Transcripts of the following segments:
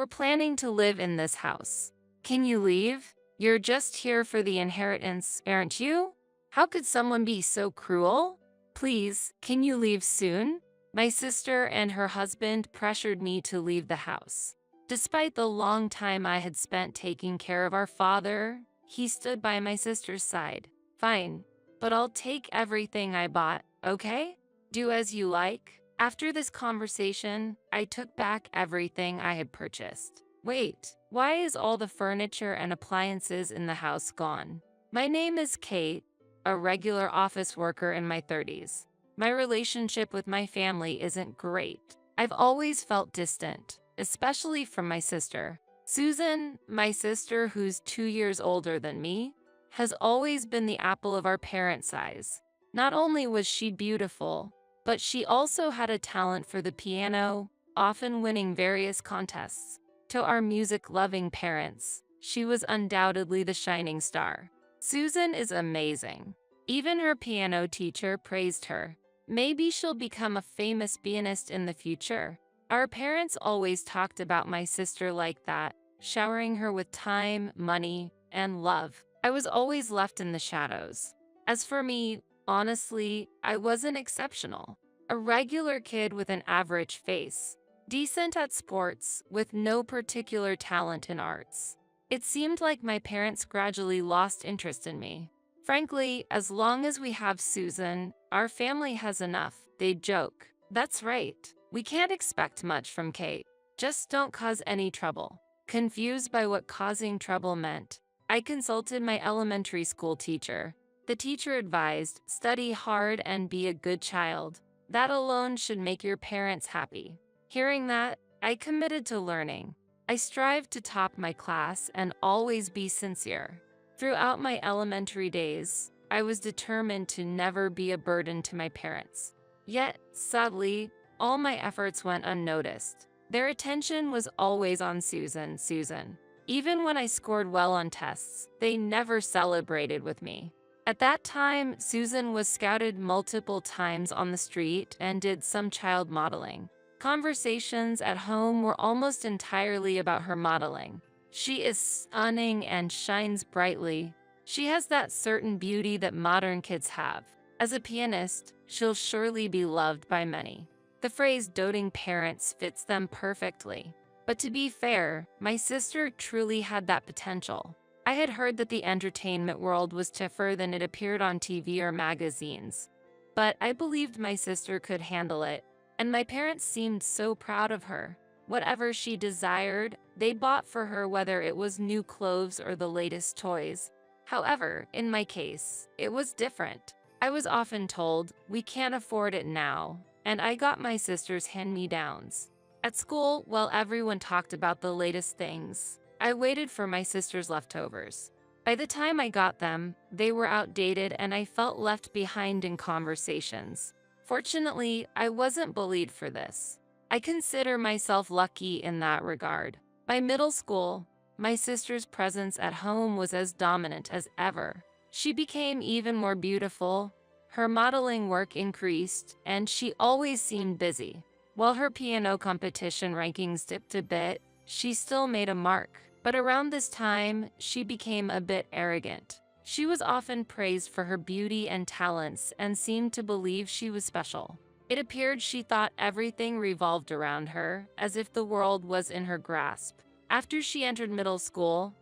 We're planning to live in this house. Can you leave? You're just here for the inheritance, aren't you? How could someone be so cruel? Please, can you leave soon? My sister and her husband pressured me to leave the house. Despite the long time I had spent taking care of our father, he stood by my sister's side. Fine, but I'll take everything I bought, okay? Do as you like. After this conversation, I took back everything I had purchased. Wait, why is all the furniture and appliances in the house gone? My name is Kate, a regular office worker in my 30s. My relationship with my family isn't great. I've always felt distant, especially from my sister. Susan, my sister who's 2 years older than me, has always been the apple of our parents' eyes. Not only was she beautiful, but she also had a talent for the piano, often winning various contests. To our music-loving parents, she was undoubtedly the shining star. Susan is amazing. Even her piano teacher praised her. Maybe she'll become a famous pianist in the future. Our parents always talked about my sister like that, showering her with time, money, and love. I was always left in the shadows. As for me, honestly, I wasn't exceptional. A regular kid with an average face. Decent at sports, with no particular talent in arts. It seemed like my parents gradually lost interest in me. Frankly, as long as we have Susan, our family has enough, they'd joke. That's right. We can't expect much from Kate. Just don't cause any trouble. Confused by what causing trouble meant, I consulted my elementary school teacher. The teacher advised, study hard and be a good child. That alone should make your parents happy. Hearing that, I committed to learning. I strived to top my class and always be sincere. Throughout my elementary days, I was determined to never be a burden to my parents. Yet, sadly, all my efforts went unnoticed. Their attention was always on Susan. Even when I scored well on tests, they never celebrated with me. At that time, Susan was scouted multiple times on the street and did some child modeling. Conversations at home were almost entirely about her modeling. She is stunning and shines brightly. She has that certain beauty that modern kids have. As a pianist, she'll surely be loved by many. The phrase doting parents fits them perfectly. But to be fair, my sister truly had that potential. I had heard that the entertainment world was tougher than it appeared on TV or magazines. But I believed my sister could handle it, and my parents seemed so proud of her. Whatever she desired, they bought for her, whether it was new clothes or the latest toys. However, in my case, it was different. I was often told, "We can't afford it now," and I got my sister's hand-me-downs. At school, while everyone talked about the latest things, I waited for my sister's leftovers. By the time I got them, they were outdated and I felt left behind in conversations. Fortunately, I wasn't bullied for this. I consider myself lucky in that regard. By middle school, my sister's presence at home was as dominant as ever. She became even more beautiful, her modeling work increased, and she always seemed busy. While her piano competition rankings dipped a bit, she still made a mark. But around this time, she became a bit arrogant. She was often praised for her beauty and talents and seemed to believe she was special. It appeared she thought everything revolved around her, as if the world was in her grasp. After she entered middle school,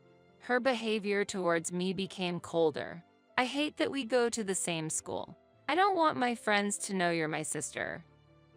her behavior towards me became colder. "I hate that we go to the same school. I don't want my friends to know you're my sister,"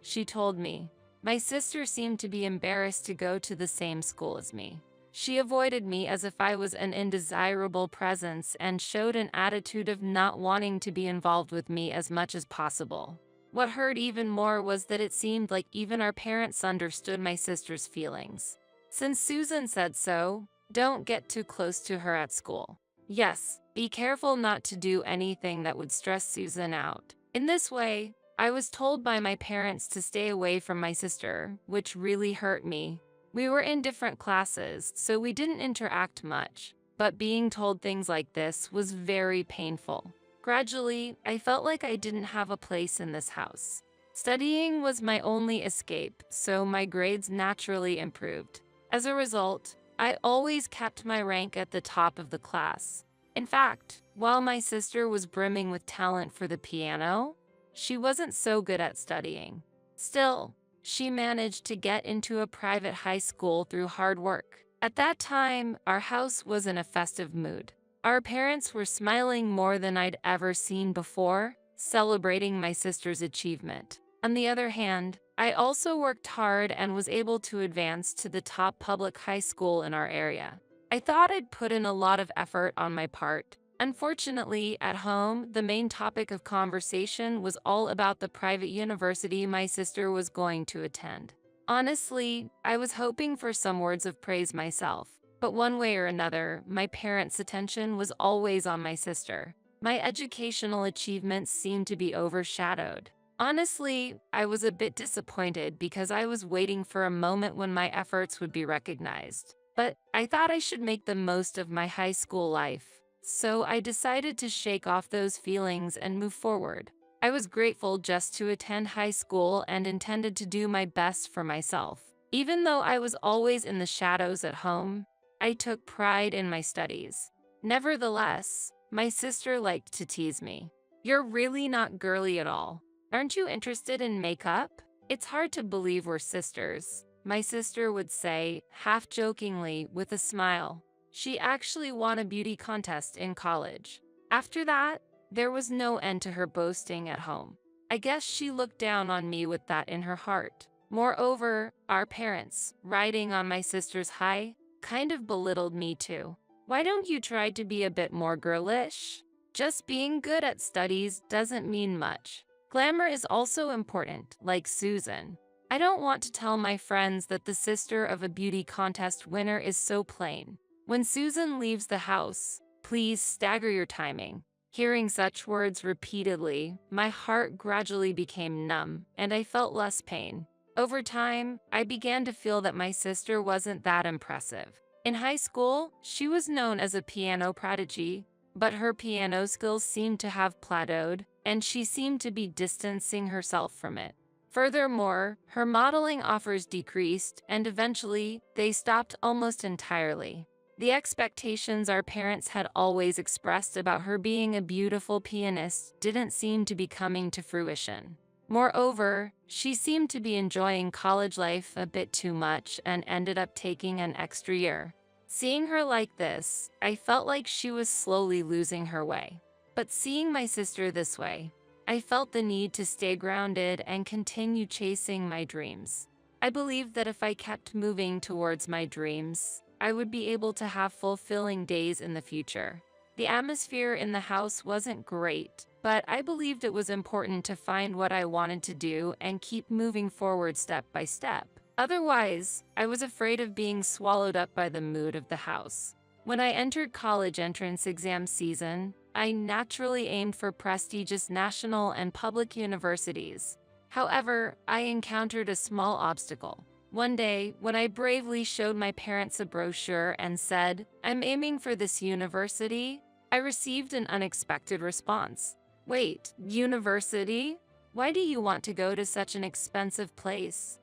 she told me. My sister seemed to be embarrassed to go to the same school as me. She avoided me as if I was an undesirable presence and showed an attitude of not wanting to be involved with me as much as possible. What hurt even more was that it seemed like even our parents understood my sister's feelings. Since Susan said so, don't get too close to her at school. Yes, be careful not to do anything that would stress Susan out. In this way, I was told by my parents to stay away from my sister, which really hurt me. We were in different classes, so we didn't interact much, but being told things like this was very painful. Gradually, I felt like I didn't have a place in this house. Studying was my only escape, so my grades naturally improved. As a result, I always kept my rank at the top of the class. In fact, while my sister was brimming with talent for the piano, she wasn't so good at studying. Still, she managed to get into a private high school through hard work. At that time, our house was in a festive mood. Our parents were smiling more than I'd ever seen before, celebrating my sister's achievement. On the other hand, I also worked hard and was able to advance to the top public high school in our area. I thought I'd put in a lot of effort on my part. Unfortunately, at home, the main topic of conversation was all about the private university my sister was going to attend. Honestly, I was hoping for some words of praise myself, but one way or another, my parents' attention was always on my sister. My educational achievements seemed to be overshadowed. Honestly, I was a bit disappointed because I was waiting for a moment when my efforts would be recognized. But I thought I should make the most of my high school life. So I decided to shake off those feelings and move forward. I was grateful just to attend high school and intended to do my best for myself. Even though I was always in the shadows at home, I took pride in my studies. Nevertheless, my sister liked to tease me. "You're really not girly at all. Aren't you interested in makeup? It's hard to believe we're sisters," my sister would say, half jokingly with a smile. She actually won a beauty contest in college. After that, there was no end to her boasting at home. I guess she looked down on me with that in her heart. Moreover, our parents, riding on my sister's high, kind of belittled me too. "Why don't you try to be a bit more girlish? Just being good at studies doesn't mean much. Glamour is also important, like Susan. I don't want to tell my friends that the sister of a beauty contest winner is so plain. When Susan leaves the house, please stagger your timing." Hearing such words repeatedly, my heart gradually became numb, and I felt less pain. Over time, I began to feel that my sister wasn't that impressive. In high school, she was known as a piano prodigy, but her piano skills seemed to have plateaued, and she seemed to be distancing herself from it. Furthermore, her modeling offers decreased, and eventually, they stopped almost entirely. The expectations our parents had always expressed about her being a beautiful pianist didn't seem to be coming to fruition. Moreover, she seemed to be enjoying college life a bit too much and ended up taking an extra year. Seeing her like this, I felt like she was slowly losing her way. But seeing my sister this way, I felt the need to stay grounded and continue chasing my dreams. I believed that if I kept moving towards my dreams, I would be able to have fulfilling days in the future. The atmosphere in the house wasn't great, but I believed it was important to find what I wanted to do and keep moving forward step by step. Otherwise, I was afraid of being swallowed up by the mood of the house. When I entered college entrance exam season, I naturally aimed for prestigious national and public universities. However, I encountered a small obstacle. One day, when I bravely showed my parents a brochure and said, "I'm aiming for this university," I received an unexpected response. "Wait, university? Why do you want to go to such an expensive place?"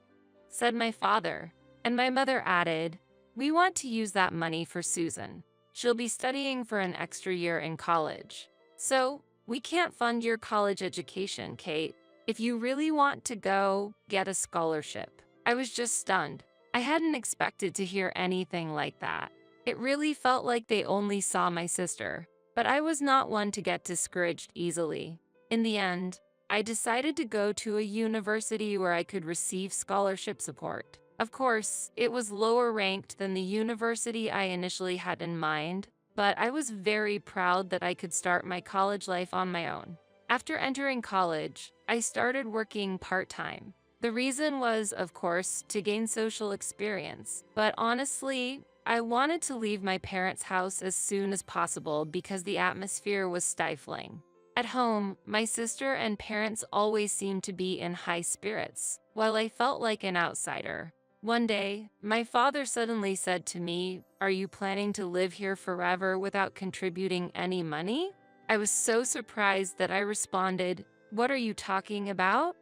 said my father. And my mother added, "We want to use that money for Susan. She'll be studying for an extra year in college. So, we can't fund your college education, Kate. If you really want to go, get a scholarship." I was just stunned. I hadn't expected to hear anything like that. It really felt like they only saw my sister. But I was not one to get discouraged easily. In the end, I decided to go to a university where I could receive scholarship support. Of course, it was lower ranked than the university I initially had in mind, but I was very proud that I could start my college life on my own. After entering college, I started working part-time. The reason was, of course, to gain social experience, but honestly, I wanted to leave my parents' house as soon as possible because the atmosphere was stifling. At home, my sister and parents always seemed to be in high spirits, while I felt like an outsider. One day, my father suddenly said to me, "Are you planning to live here forever without contributing any money?" I was so surprised that I responded, "What are you talking about?"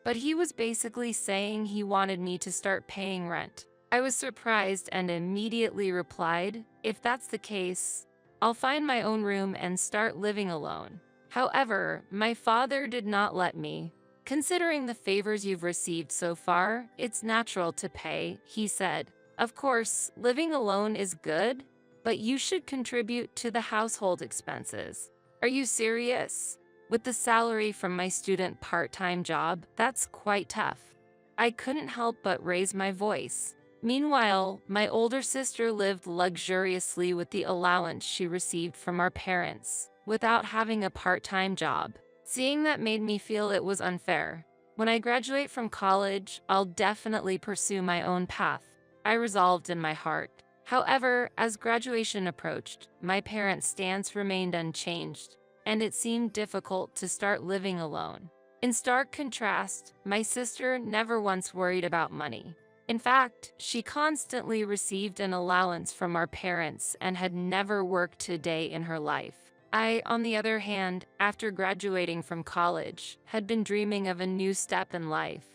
But he was basically saying he wanted me to start paying rent. I was surprised and immediately replied, "If that's the case, I'll find my own room and start living alone." However, my father did not let me. "Considering the favors you've received so far, it's natural to pay," he said. "Of course, living alone is good, but you should contribute to the household expenses." "Are you serious? With the salary from my student part-time job, that's quite tough." I couldn't help but raise my voice. Meanwhile, my older sister lived luxuriously with the allowance she received from our parents, without having a part-time job. Seeing that made me feel it was unfair. "When I graduate from college, I'll definitely pursue my own path," I resolved in my heart. However, as graduation approached, my parents' stance remained unchanged, and it seemed difficult to start living alone. In stark contrast, my sister never once worried about money. In fact, she constantly received an allowance from our parents and had never worked a day in her life. I, on the other hand, after graduating from college, had been dreaming of a new step in life,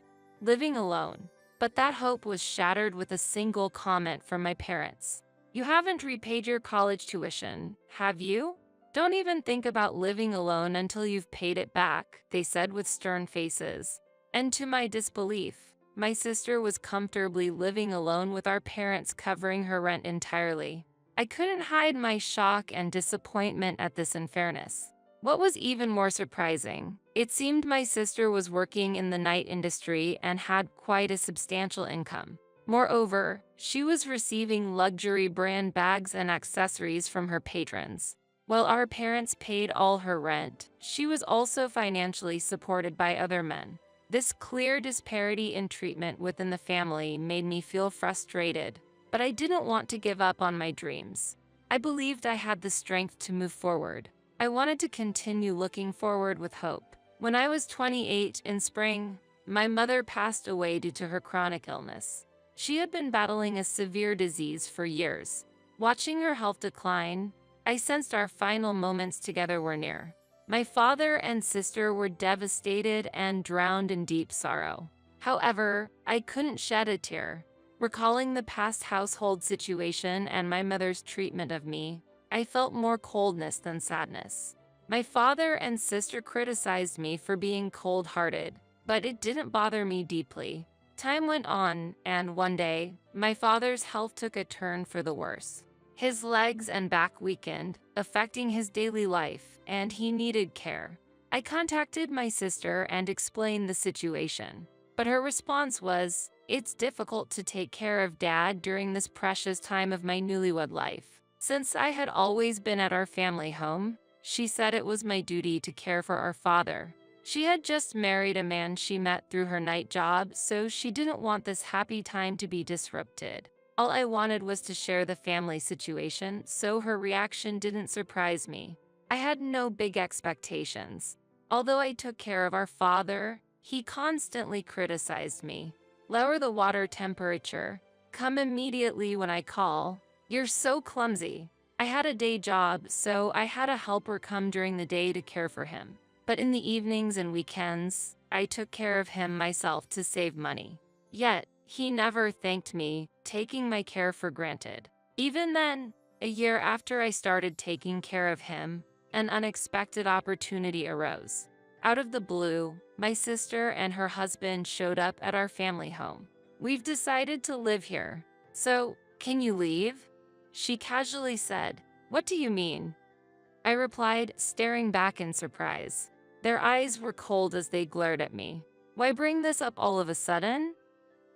living alone. But that hope was shattered with a single comment from my parents. "You haven't repaid your college tuition, have you? Don't even think about living alone until you've paid it back," they said with stern faces. And to my disbelief, my sister was comfortably living alone with our parents covering her rent entirely. I couldn't hide my shock and disappointment at this unfairness. What was even more surprising, it seemed my sister was working in the night industry and had quite a substantial income. Moreover, she was receiving luxury brand bags and accessories from her patrons. While our parents paid all her rent, she was also financially supported by other men. This clear disparity in treatment within the family made me feel frustrated, but I didn't want to give up on my dreams. I believed I had the strength to move forward. I wanted to continue looking forward with hope. When I was 28 in spring, my mother passed away due to her chronic illness. She had been battling a severe disease for years. Watching her health decline, I sensed our final moments together were near. My father and sister were devastated and drowned in deep sorrow. However, I couldn't shed a tear. Recalling the past household situation and my mother's treatment of me, I felt more coldness than sadness. My father and sister criticized me for being cold-hearted, but it didn't bother me deeply. Time went on, and one day, my father's health took a turn for the worse. His legs and back weakened, affecting his daily life, and he needed care. I contacted my sister and explained the situation, but her response was, "It's difficult to take care of Dad during this precious time of my newlywed life." Since I had always been at our family home, she said it was my duty to care for our father. She had just married a man she met through her night job, so she didn't want this happy time to be disrupted. All I wanted was to share the family situation, so her reaction didn't surprise me. I had no big expectations. Although I took care of our father, he constantly criticized me. "Lower the water temperature. Come immediately when I call. You're so clumsy." I had a day job, so I had a helper come during the day to care for him. But in the evenings and weekends, I took care of him myself to save money. Yet, he never thanked me, taking my care for granted. Even then, a year after I started taking care of him, an unexpected opportunity arose. Out of the blue, my sister and her husband showed up at our family home. "We've decided to live here, so can you leave?" she casually said. "What do you mean?" I replied, staring back in surprise. Their eyes were cold as they glared at me. "Why bring this up all of a sudden?"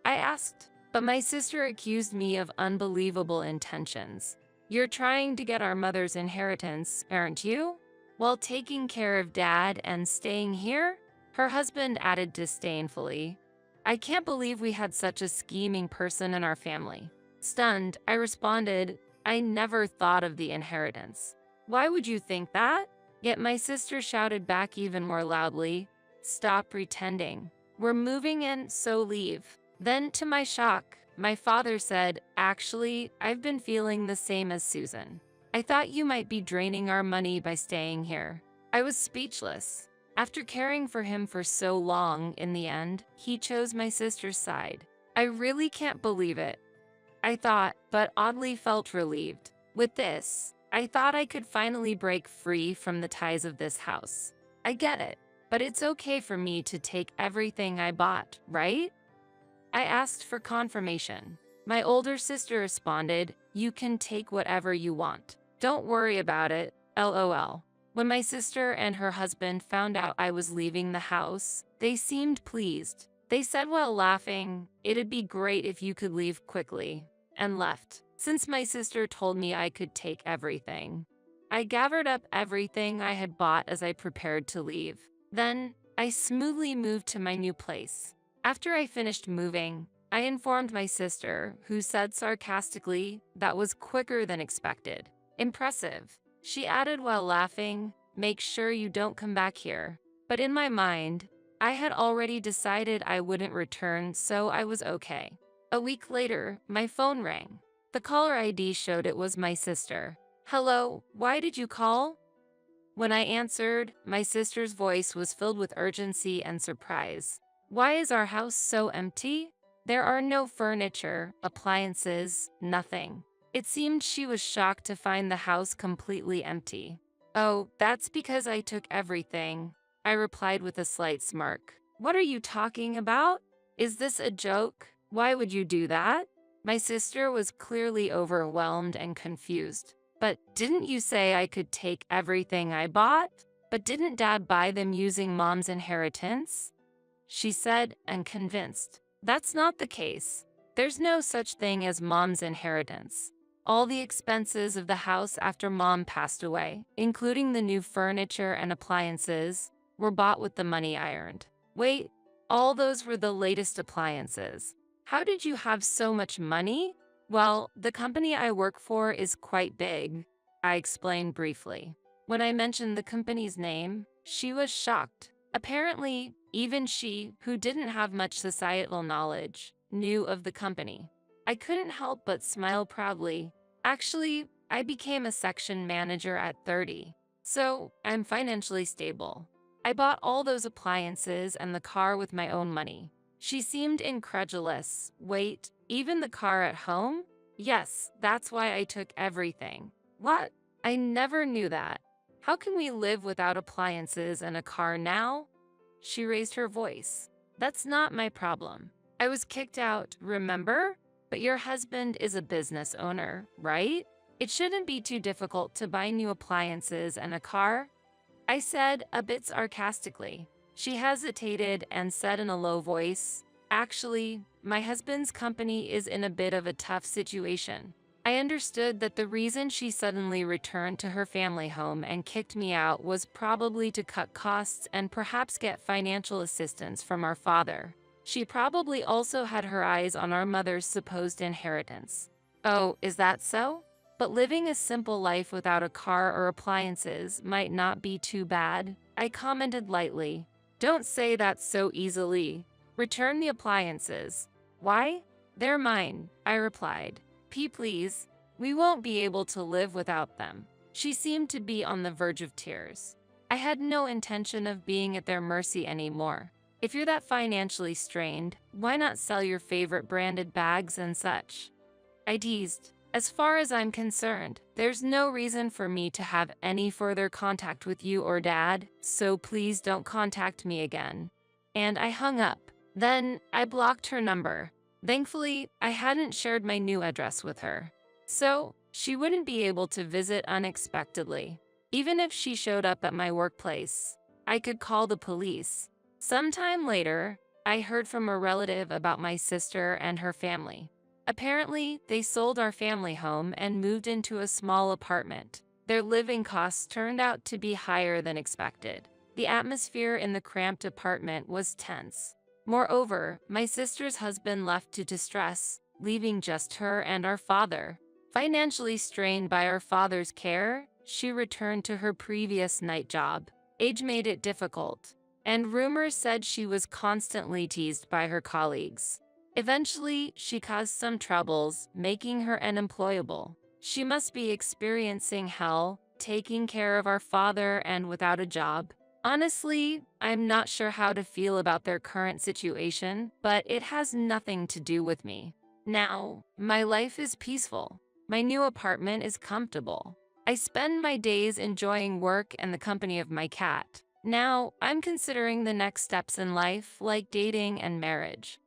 I asked, but my sister accused me of unbelievable intentions. "You're trying to get our mother's inheritance, aren't you? While taking care of Dad and staying here?" Her husband added disdainfully. "I can't believe we had such a scheming person in our family." Stunned, I responded, "I never thought of the inheritance." "Why would you think that?" Yet my sister shouted back even more loudly, "Stop pretending. We're moving in, so leave." Then, to my shock, my father said, "Actually, I've been feeling the same as Susan. I thought you might be draining our money by staying here." I was speechless. After caring for him for so long, in the end, he chose my sister's side. I really can't believe it. I thought, but oddly felt relieved. With this, I thought I could finally break free from the ties of this house. I get it, but it's okay for me to take everything I bought, right? I asked for confirmation. My older sister responded, "You can take whatever you want. Don't worry about it, lol." When my sister and her husband found out I was leaving the house, they seemed pleased. They said while laughing, "It'd be great if you could leave quickly," and left. Since my sister told me I could take everything, I gathered up everything I had bought as I prepared to leave. Then, I smoothly moved to my new place. After I finished moving, I informed my sister, who said sarcastically, "That was quicker than expected." Impressive. She added while laughing, "Make sure you don't come back here." But in my mind, I had already decided I wouldn't return, so I was okay. A week later, my phone rang. The caller ID showed it was my sister. "Hello, why did you call?" When I answered, my sister's voice was filled with urgency and surprise. "Why is our house so empty? There are no furniture, appliances, nothing." It seemed she was shocked to find the house completely empty. "Oh, that's because I took everything," I replied with a slight smirk. "What are you talking about? Is this a joke? Why would you do that?" My sister was clearly overwhelmed and confused. "But didn't you say I could take everything I bought? But didn't Dad buy them using Mom's inheritance?" she said, and convinced. "That's not the case. There's no such thing as Mom's inheritance. All the expenses of the house after Mom passed away, including the new furniture and appliances, were bought with the money I earned." "Wait, all those were the latest appliances. How did you have so much money?" "Well, the company I work for is quite big," I explained briefly. When I mentioned the company's name, she was shocked. Apparently, even she, who didn't have much societal knowledge, knew of the company. I couldn't help but smile proudly. "Actually, I became a section manager at 30, so I'm financially stable. I bought all those appliances and the car with my own money." She seemed incredulous. "Wait, even the car at home?" "Yes, that's why I took everything." "What? I never knew that. How can we live without appliances and a car now?" She raised her voice. "That's not my problem. I was kicked out, remember? But your husband is a business owner, right? It shouldn't be too difficult to buy new appliances and a car," I said, a bit sarcastically. She hesitated and said in a low voice, "Actually, my husband's company is in a bit of a tough situation." I understood that the reason she suddenly returned to her family home and kicked me out was probably to cut costs and perhaps get financial assistance from our father. She probably also had her eyes on our mother's supposed inheritance. "Oh, is that so? But living a simple life without a car or appliances might not be too bad," I commented lightly. "Don't say that so easily. Return the appliances." "Why? They're mine," I replied. Please, we won't be able to live without them." She seemed to be on the verge of tears. I had no intention of being at their mercy anymore. "If you're that financially strained, why not sell your favorite branded bags and such?" I teased. "As far as I'm concerned, there's no reason for me to have any further contact with you or Dad, so please don't contact me again." And I hung up. Then I blocked her number. Thankfully, I hadn't shared my new address with her, so she wouldn't be able to visit unexpectedly. Even if she showed up at my workplace, I could call the police. Sometime later, I heard from a relative about my sister and her family. Apparently, they sold our family home and moved into a small apartment. Their living costs turned out to be higher than expected. The atmosphere in the cramped apartment was tense. Moreover, my sister's husband left to distress, leaving just her and our father. Financially strained by our father's care, she returned to her previous night job. Age made it difficult, and rumors said she was constantly teased by her colleagues. Eventually, she caused some troubles, making her unemployable. She must be experiencing hell, taking care of our father and without a job. Honestly, I'm not sure how to feel about their current situation, but it has nothing to do with me. Now, my life is peaceful. My new apartment is comfortable. I spend my days enjoying work and the company of my cat. Now, I'm considering the next steps in life, like dating and marriage.